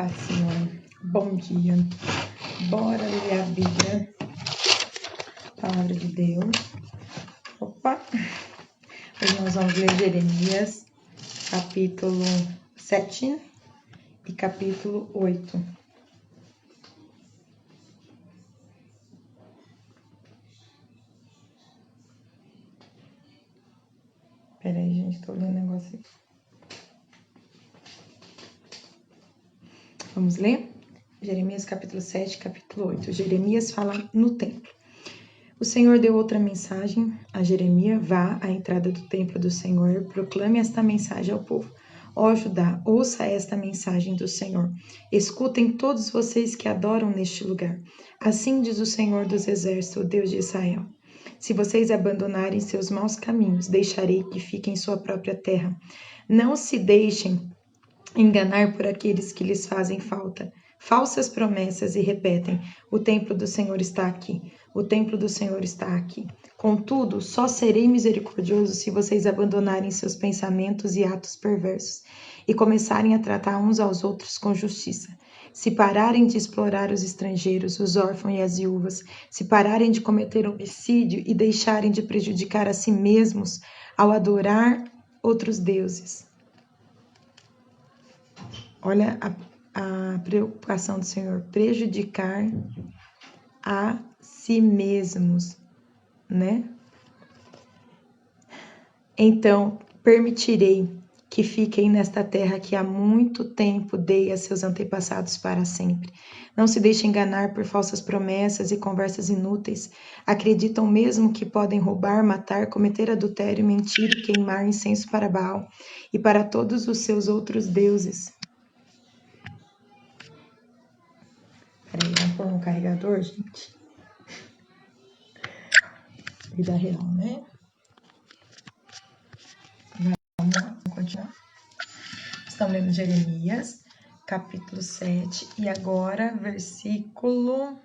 Paz, Senhor. Bom dia. Bora ler a Bíblia. Palavra de Deus. Opa! Hoje nós vamos ler Jeremias, capítulo 7 e capítulo 8. Pera aí, gente, tô lendo um negócio aqui. Vamos ler? Jeremias, capítulo 7, capítulo 8. Jeremias fala no templo. O Senhor deu outra mensagem a Jeremias: vá à entrada do templo do Senhor, proclame esta mensagem ao povo. Ó Judá, ouça esta mensagem do Senhor. Escutem todos vocês que adoram neste lugar. Assim diz o Senhor dos Exércitos, o Deus de Israel. Se vocês abandonarem seus maus caminhos, deixarei que fiquem em sua própria terra. Não se deixem enganar por aqueles que lhes fazem falsas promessas e repetem: o templo do Senhor está aqui, o templo do Senhor está aqui. Contudo, só serei misericordioso se vocês abandonarem seus pensamentos e atos perversos e começarem a tratar uns aos outros com justiça. Se pararem de explorar os estrangeiros, os órfãos e as viúvas, se pararem de cometer homicídio e deixarem de prejudicar a si mesmos ao adorar outros deuses. Olha a preocupação do Senhor, prejudicar a si mesmos, né? Então, permitirei que fiquem nesta terra que há muito tempo dei a seus antepassados para sempre. Não se deixem enganar por falsas promessas e conversas inúteis. Acreditam mesmo que podem roubar, matar, cometer adultério, mentir e queimar incenso para Baal e para todos os seus outros deuses. Peraí, vamos pôr no carregador, gente. Vida real, né? Vamos lá, vamos continuar. Estamos lendo Jeremias, capítulo 7, e agora, versículo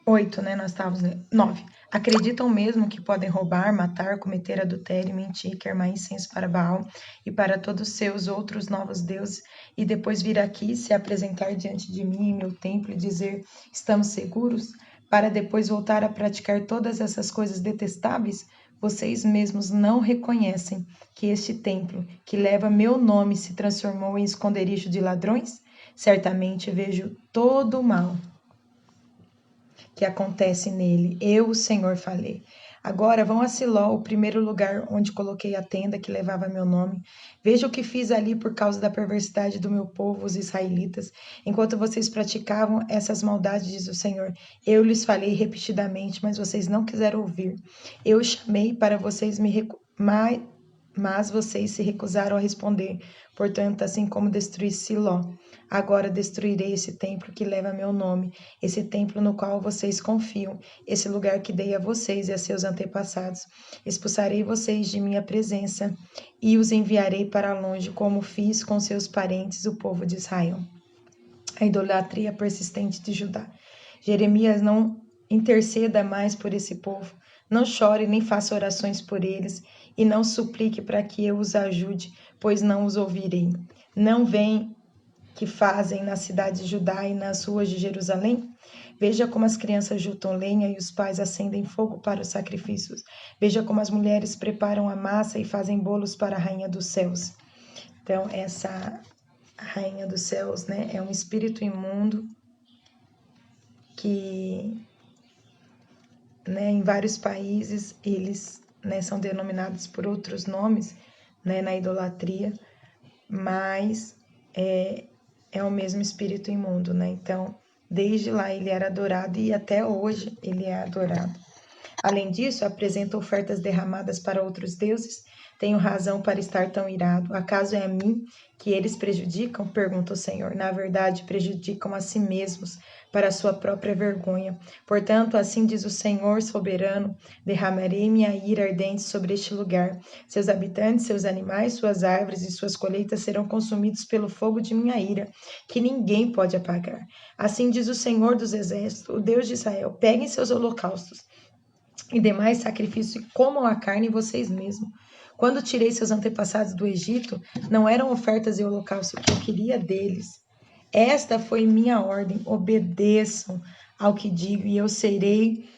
8, né? Nós estávamos lendo. 9. Acreditam mesmo que podem roubar, matar, cometer adultério, mentir, queimar incenso para Baal e para todos os seus outros novos deuses, e depois vir aqui se apresentar diante de mim em meu templo e dizer: estamos seguros, para depois voltar a praticar todas essas coisas detestáveis? Vocês mesmos não reconhecem que este templo, que leva meu nome, se transformou em esconderijo de ladrões? Certamente vejo todo o mal que acontece nele. Eu, o Senhor, falei. Agora vão a Siló, o primeiro lugar onde coloquei a tenda que levava meu nome. Veja o que fiz ali por causa da perversidade do meu povo, os israelitas. Enquanto vocês praticavam essas maldades, diz o Senhor, eu lhes falei repetidamente, mas vocês não quiseram ouvir. Eu chamei para vocês mas vocês se recusaram a responder. Portanto, assim como destruí Siló, agora destruirei esse templo que leva meu nome, esse templo no qual vocês confiam, esse lugar que dei a vocês e a seus antepassados. Expulsarei vocês de minha presença e os enviarei para longe, como fiz com seus parentes, o povo de Israel. A idolatria persistente de Judá. Jeremias, não interceda mais por esse povo. Não chore nem faça orações por eles, e não suplique para que eu os ajude, pois não os ouvirei. Não veem que fazem na cidade de Judá e nas ruas de Jerusalém? Veja como as crianças juntam lenha e os pais acendem fogo para os sacrifícios. Veja como as mulheres preparam a massa e fazem bolos para a rainha dos céus. Então, essa rainha dos céus, né, é um espírito imundo que, né, em vários países eles, né, são denominados por outros nomes, né, na idolatria, mas é o mesmo espírito imundo, né? Então, desde lá ele era adorado e até hoje ele é adorado. Além disso, apresenta ofertas derramadas para outros deuses. Tenho razão para estar tão irado. Acaso é a mim que eles prejudicam? Pergunta o Senhor. Na verdade, prejudicam a si mesmos, para a sua própria vergonha. Portanto, assim diz o Senhor soberano, derramarei minha ira ardente sobre este lugar. Seus habitantes, seus animais, suas árvores e suas colheitas serão consumidos pelo fogo de minha ira, que ninguém pode apagar. Assim diz o Senhor dos Exércitos, o Deus de Israel. Peguem seus holocaustos e demais sacrifícios, e comam a carne vocês mesmos. Quando tirei seus antepassados do Egito, não eram ofertas e holocaustos que eu queria deles. Esta foi minha ordem: obedeçam ao que digo, e eu serei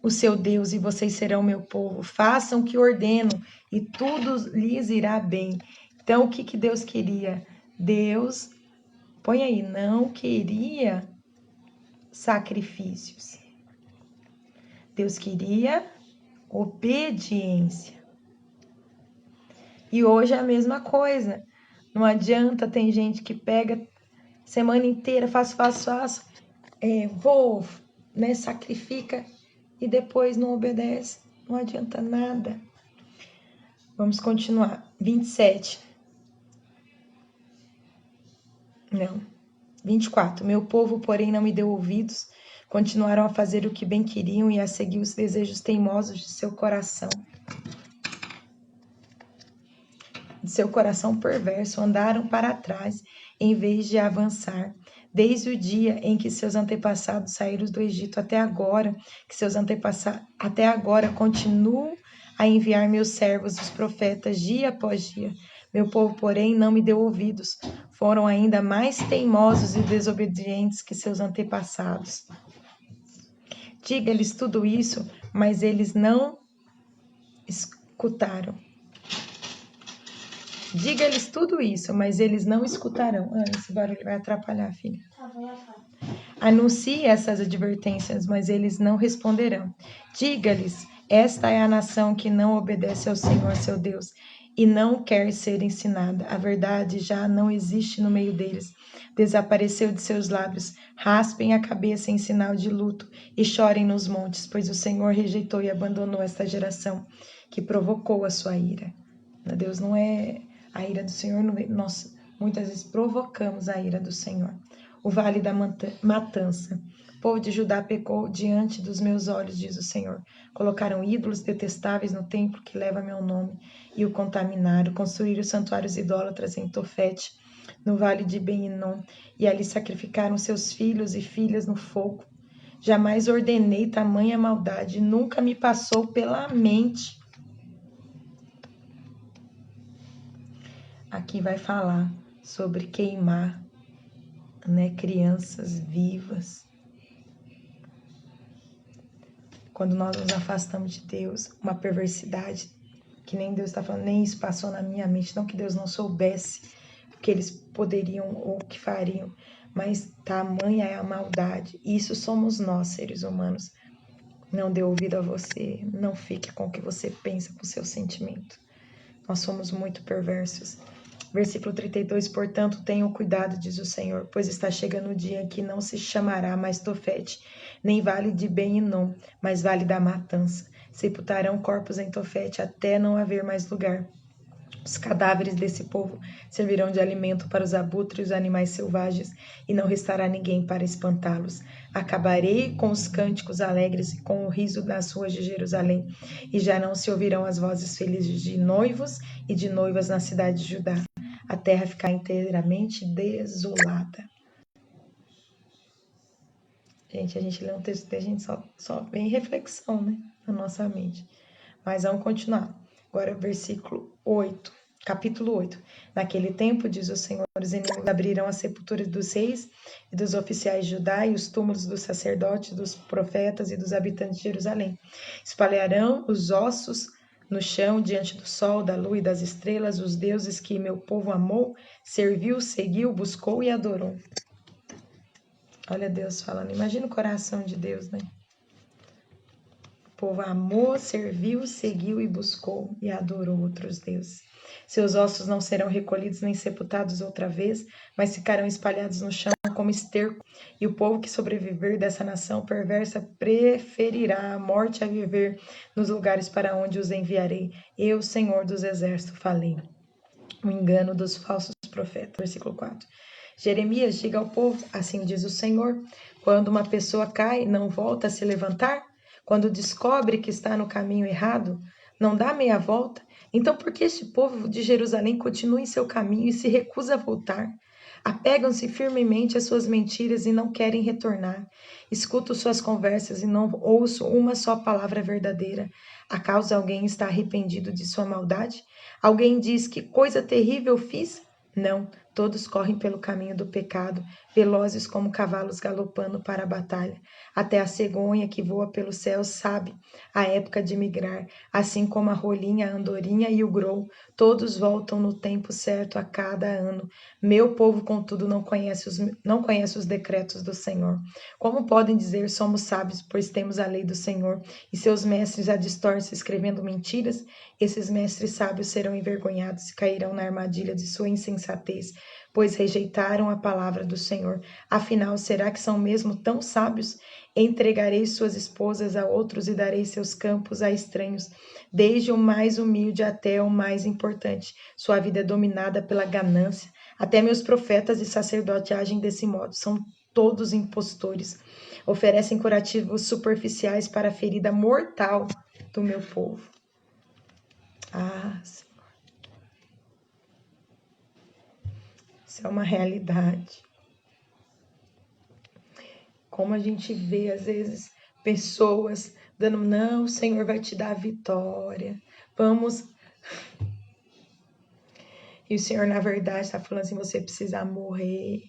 o seu Deus, e vocês serão meu povo. Façam o que ordeno, e tudo lhes irá bem. Então, o que Deus queria? Deus, põe aí, não queria sacrifícios. Deus queria obediência. E hoje é a mesma coisa. Não adianta, tem gente que pega semana inteira, faço, vou, né, sacrifica e depois não obedece. Não adianta nada. Vamos continuar. 27. Não. 24. Meu povo, porém, não me deu ouvidos. Continuaram a fazer o que bem queriam e a seguir os desejos teimosos de seu coração. De seu coração perverso, andaram para trás em vez de avançar. Desde o dia em que seus antepassados saíram do Egito até agora, até agora continuo a enviar meus servos, os profetas, dia após dia. Meu povo, porém, não me deu ouvidos. Foram ainda mais teimosos e desobedientes que seus antepassados. Diga-lhes tudo isso, mas eles não escutaram. Diga-lhes tudo isso, mas eles não escutarão. Esse barulho vai atrapalhar, filha. Anuncie essas advertências, mas eles não responderão. Diga-lhes, esta é a nação que não obedece ao Senhor, seu Deus, e não quer ser ensinada. A verdade já não existe no meio deles. Desapareceu de seus lábios. Raspem a cabeça em sinal de luto e chorem nos montes, pois o Senhor rejeitou e abandonou esta geração que provocou a sua ira. Deus não é... A ira do Senhor, nós muitas vezes provocamos a ira do Senhor. O vale da matança. O povo de Judá pecou diante dos meus olhos, diz o Senhor. Colocaram ídolos detestáveis no templo que leva meu nome e o contaminaram. Construíram santuários idólatras em Tofete, no vale de Ben-Hinom, e ali sacrificaram seus filhos e filhas no fogo. Jamais ordenei tamanha maldade, nunca me passou pela mente. Aqui vai falar sobre queimar, né, crianças vivas. Quando nós nos afastamos de Deus, uma perversidade, que nem Deus está falando, nem isso passou na minha mente, não que Deus não soubesse o que eles poderiam ou o que fariam, mas tamanha é a maldade. Isso somos nós, seres humanos. Não dê ouvido a você, não fique com o que você pensa, com o seu sentimento. Nós somos muito perversos. Versículo 32, portanto, tenham cuidado, diz o Senhor, pois está chegando o dia em que não se chamará mais Tofete, nem vale de Ben-Hinom, mas vale da matança. Sepultarão corpos em Tofete até não haver mais lugar. Os cadáveres desse povo servirão de alimento para os abutres e os animais selvagens, e não restará ninguém para espantá-los. Acabarei com os cânticos alegres e com o riso das ruas de Jerusalém, e já não se ouvirão as vozes felizes de noivos e de noivas na cidade de Judá. A terra ficará inteiramente desolada. Gente, a gente lê um texto e a gente só vem reflexão, né, na nossa mente. Mas vamos continuar. Agora, versículo 8, capítulo 8. Naquele tempo, diz o Senhor, os inimigos abrirão as sepulturas dos reis e dos oficiais de Judá e os túmulos dos sacerdotes, dos profetas e dos habitantes de Jerusalém. Espalharão os ossos no chão, diante do sol, da lua e das estrelas, os deuses que meu povo amou, serviu, seguiu, buscou e adorou. Olha Deus falando. Imagina o coração de Deus, né? O povo amou, serviu, seguiu e buscou e adorou outros deuses. Seus ossos não serão recolhidos nem sepultados outra vez, mas ficarão espalhados no chão como esterco. E o povo que sobreviver dessa nação perversa preferirá a morte a viver nos lugares para onde os enviarei. Eu, Senhor dos Exércitos, falei. O engano dos falsos profetas. Versículo 4. Jeremias, diga ao povo, assim diz o Senhor, quando uma pessoa cai, não volta a se levantar? Quando descobre que está no caminho errado, não dá meia volta? Então, por que este povo de Jerusalém continua em seu caminho e se recusa a voltar? Apegam-se firmemente às suas mentiras e não querem retornar. Escuto suas conversas e não ouço uma só palavra verdadeira. Acaso alguém está arrependido de sua maldade? Alguém diz: que coisa terrível fiz? Não, todos correm pelo caminho do pecado, velozes como cavalos galopando para a batalha. Até a cegonha que voa pelo céu sabe a época de migrar, assim como a rolinha, a andorinha e o grou, todos voltam no tempo certo a cada ano. Meu povo, contudo, não conhece os decretos do Senhor. Como podem dizer: somos sábios, pois temos a lei do Senhor, e seus mestres a distorcem escrevendo mentiras? Esses mestres sábios serão envergonhados e cairão na armadilha de sua insensatez, pois rejeitaram a palavra do Senhor. Afinal, será que são mesmo tão sábios? Entregarei suas esposas a outros e darei seus campos a estranhos, desde o mais humilde até o mais importante. Sua vida é dominada pela ganância. Até meus profetas e sacerdotes agem desse modo. São todos impostores. Oferecem curativos superficiais para a ferida mortal do meu povo. Ah, Senhor. Isso é uma realidade. Como a gente vê, às vezes, pessoas dando: não, o Senhor vai te dar a vitória. Vamos. E o Senhor, na verdade, está falando assim: você precisa morrer.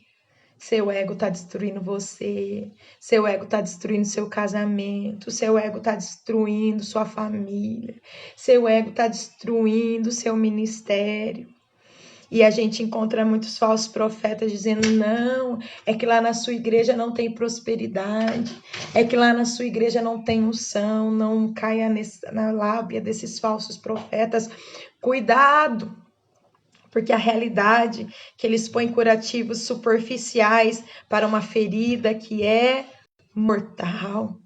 Seu ego está destruindo você. Seu ego está destruindo seu casamento. Seu ego está destruindo sua família. Seu ego está destruindo seu ministério. E a gente encontra muitos falsos profetas dizendo: não, é que lá na sua igreja não tem prosperidade, é que lá na sua igreja não tem unção. Não caia na lábia desses falsos profetas. Cuidado, porque a realidade que eles põem curativos superficiais para uma ferida que é mortal.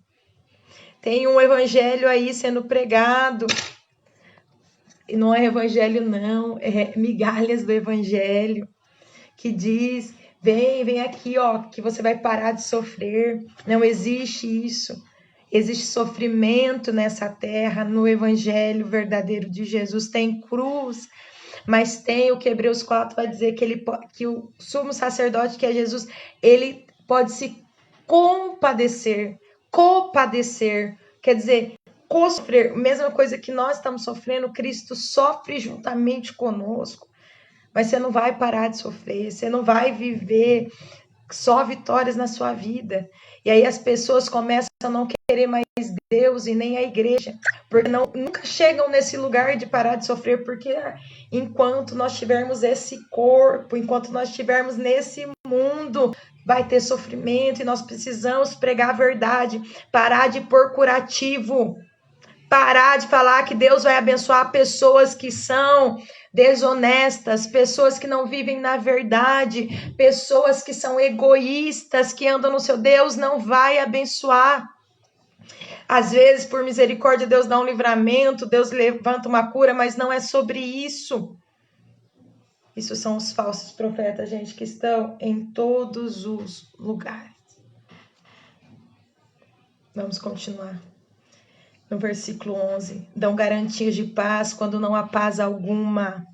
Tem um evangelho aí sendo pregado, e não é evangelho não, é migalhas do evangelho, que diz: vem aqui, ó, que você vai parar de sofrer. Não existe isso. Existe sofrimento nessa terra. No evangelho verdadeiro de Jesus tem cruz, mas tem o que Hebreus 4 vai dizer, que o sumo sacerdote, que é Jesus, ele pode se compadecer, quer dizer, sofrer, mesma coisa que nós estamos sofrendo, Cristo sofre juntamente conosco. Mas você não vai parar de sofrer, você não vai viver só vitórias na sua vida. E aí as pessoas começam a não querer mais Deus e nem a igreja, porque nunca chegam nesse lugar de parar de sofrer, porque enquanto nós tivermos esse corpo, enquanto nós estivermos nesse mundo, vai ter sofrimento, e nós precisamos pregar a verdade, parar de pôr curativo, parar de falar que Deus vai abençoar pessoas que são desonestas, pessoas que não vivem na verdade, pessoas que são egoístas, que andam no seu. Deus não vai abençoar. Às vezes, por misericórdia, Deus dá um livramento, Deus levanta uma cura, mas não é sobre isso. Isso são os falsos profetas, gente, que estão em todos os lugares. Vamos continuar. No versículo 11, dão garantias de paz quando não há paz alguma.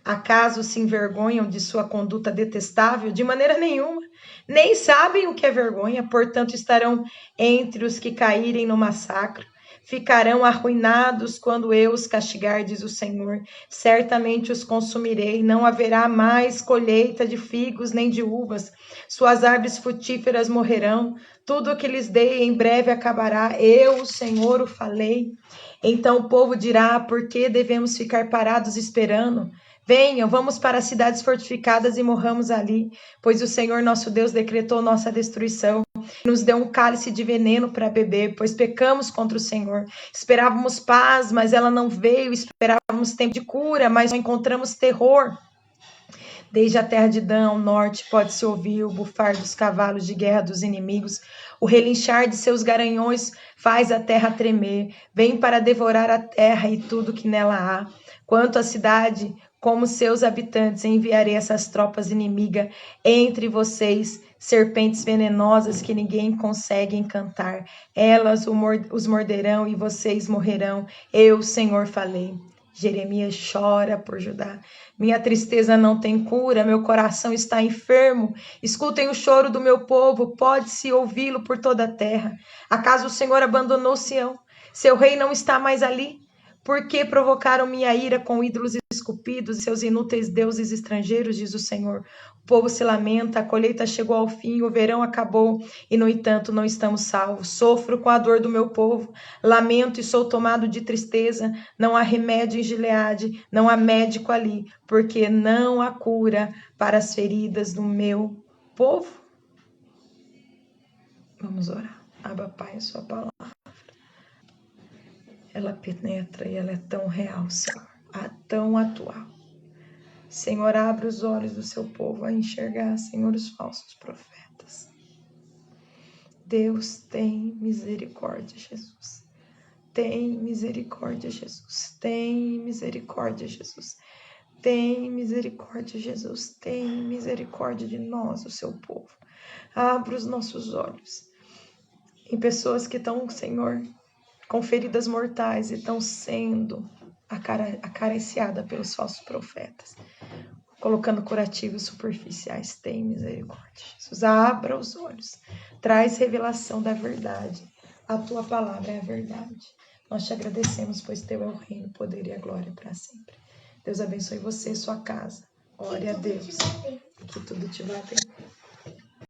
Acaso se envergonham de sua conduta detestável? De maneira nenhuma. Nem sabem o que é vergonha, portanto estarão entre os que caírem no massacre. Ficarão arruinados quando eu os castigar, diz o Senhor. Certamente os consumirei, não haverá mais colheita de figos nem de uvas. Suas árvores frutíferas morrerão. Tudo o que lhes dei em breve acabará. Eu, o Senhor, o falei. Então o povo dirá: por que devemos ficar parados esperando? Venham, vamos para as cidades fortificadas e morramos ali, pois o Senhor nosso Deus decretou nossa destruição. Nos deu um cálice de veneno para beber, pois pecamos contra o Senhor. Esperávamos paz, mas ela não veio. Esperávamos tempo de cura, mas só encontramos terror. Desde a terra de Dan ao norte pode-se ouvir o bufar dos cavalos de guerra dos inimigos. O relinchar de seus garanhões faz a terra tremer. Vem para devorar a terra e tudo que nela há. Quanto à cidade, como seus habitantes, enviarei essas tropas inimigas entre vocês, serpentes venenosas que ninguém consegue encantar. Elas os morderão e vocês morrerão. Eu, Senhor, falei. Jeremias chora por Judá. Minha tristeza não tem cura, meu coração está enfermo. Escutem o choro do meu povo, pode-se ouvi-lo por toda a terra. Acaso o Senhor abandonou Sião? Seu rei não está mais ali? Por que provocaram minha ira com ídolos esculpidos e seus inúteis deuses estrangeiros, diz o Senhor. O povo se lamenta, a colheita chegou ao fim, o verão acabou, e no entanto não estamos salvos. Sofro com a dor do meu povo, lamento e sou tomado de tristeza. Não há remédio em Gileade, não há médico ali, porque não há cura para as feridas do meu povo. Vamos orar. Abba, Pai, a sua palavra. Ela penetra e ela é tão real, Senhor, tão atual. Senhor, abre os olhos do seu povo a enxergar, Senhor, os falsos profetas. Deus, tem misericórdia, Jesus. Tem misericórdia, Jesus. Tem misericórdia, Jesus. Tem misericórdia, Jesus. Tem misericórdia de nós, o seu povo. Abra os nossos olhos em pessoas que estão, Senhor, com feridas mortais e estão sendo acariciadas pelos falsos profetas, colocando curativos superficiais. Tem misericórdia, Jesus. Abra os olhos, traz revelação da verdade. A tua palavra é a verdade. Nós te agradecemos, pois teu é o reino, o poder e a glória para sempre. Deus abençoe você e sua casa. Ore a Deus, que tudo te vá bem.